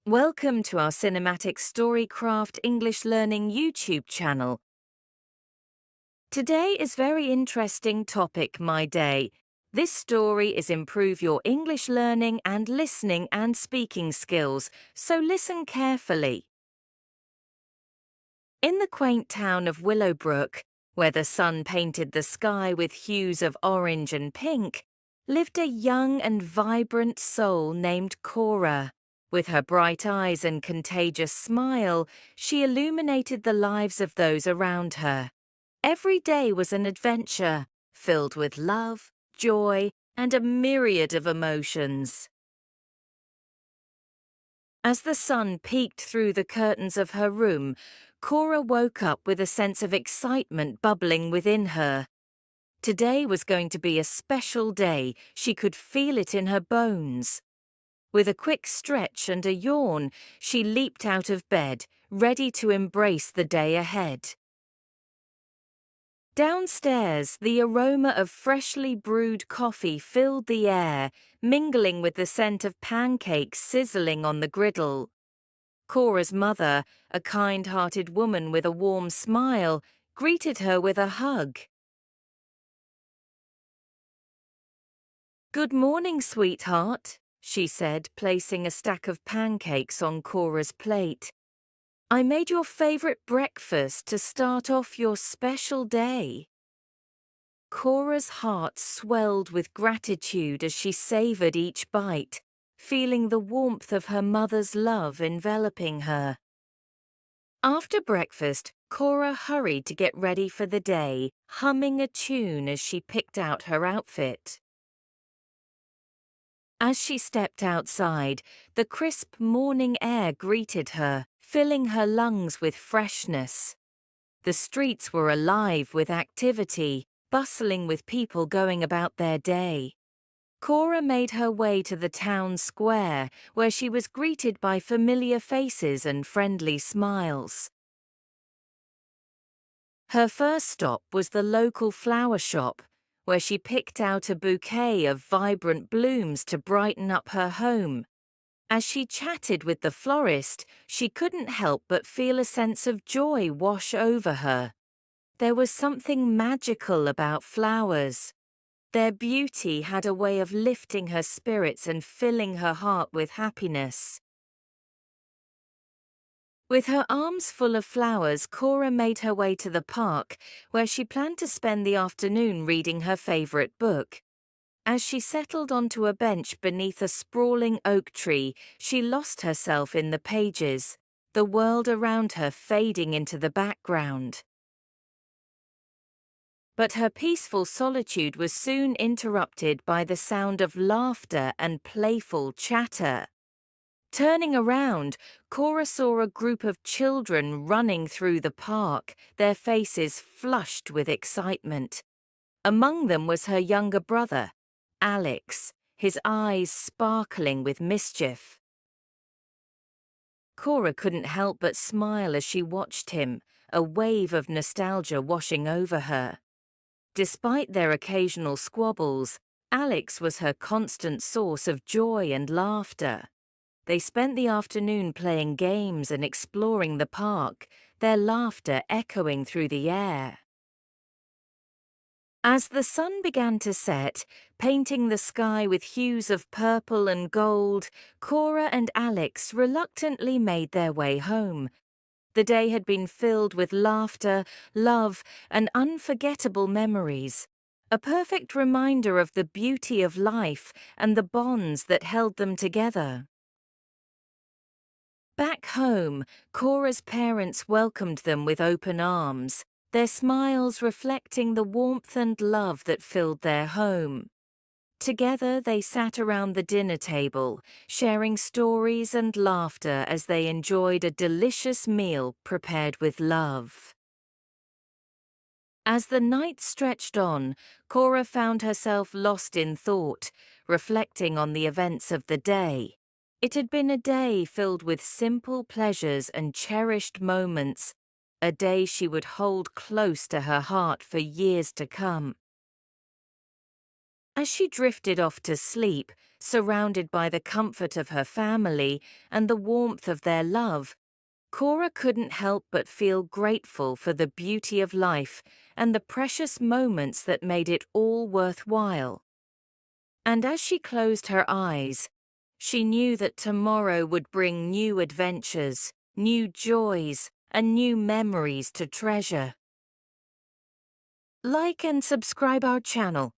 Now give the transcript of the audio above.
Welcome to our Cinematic Storycraft English Learning YouTube channel. Today is very interesting topic, my day. This story is improve your English learning and listening and speaking skills, so listen carefully. In the quaint town of Willowbrook, where the sun painted the sky with hues of orange and pink, lived a young and vibrant soul named Cora. With her bright eyes and contagious smile, she illuminated the lives of those around her. Every day was an adventure, filled with love, joy, and a myriad of emotions. As the sun peeked through the curtains of her room, Cora woke up with a sense of excitement bubbling within her. Today was going to be a special day. She could feel it in her bones. With a quick stretch and a yawn, she leaped out of bed, ready to embrace the day ahead. Downstairs, the aroma of freshly brewed coffee filled the air, mingling with the scent of pancakes sizzling on the griddle. Cora's mother, a kind-hearted woman with a warm smile, greeted her with a hug. "Good morning, sweetheart," she said, placing a stack of pancakes on Cora's plate. "I made your favorite breakfast to start off your special day." Cora's heart swelled with gratitude as she savored each bite, feeling the warmth of her mother's love enveloping her. After breakfast, Cora hurried to get ready for the day, humming a tune as she picked out her outfit. As she stepped outside, the crisp morning air greeted her, filling her lungs with freshness. The streets were alive with activity, bustling with people going about their day. Cora made her way to the town square, where she was greeted by familiar faces and friendly smiles. Her first stop was the local flower shop, where she picked out a bouquet of vibrant blooms to brighten up her home. As she chatted with the florist, she couldn't help but feel a sense of joy wash over her. There was something magical about flowers. Their beauty had a way of lifting her spirits and filling her heart with happiness. With her arms full of flowers, Cora made her way to the park, where she planned to spend the afternoon reading her favorite book. As she settled onto a bench beneath a sprawling oak tree, she lost herself in the pages, the world around her fading into the background. But her peaceful solitude was soon interrupted by the sound of laughter and playful chatter. Turning around, Cora saw a group of children running through the park, their faces flushed with excitement. Among them was her younger brother, Alex, his eyes sparkling with mischief. Cora couldn't help but smile as she watched him, a wave of nostalgia washing over her. Despite their occasional squabbles, Alex was her constant source of joy and laughter. They spent the afternoon playing games and exploring the park, their laughter echoing through the air. As the sun began to set, painting the sky with hues of purple and gold, Cora and Alex reluctantly made their way home. The day had been filled with laughter, love, and unforgettable memories, a perfect reminder of the beauty of life and the bonds that held them together. Back home, Cora's parents welcomed them with open arms, their smiles reflecting the warmth and love that filled their home. Together they sat around the dinner table, sharing stories and laughter as they enjoyed a delicious meal prepared with love. As the night stretched on, Cora found herself lost in thought, reflecting on the events of the day. It had been a day filled with simple pleasures and cherished moments, a day she would hold close to her heart for years to come. As she drifted off to sleep, surrounded by the comfort of her family and the warmth of their love, Cora couldn't help but feel grateful for the beauty of life and the precious moments that made it all worthwhile. And as she closed her eyes, she knew that tomorrow would bring new adventures, new joys, and new memories to treasure. Like and subscribe our channel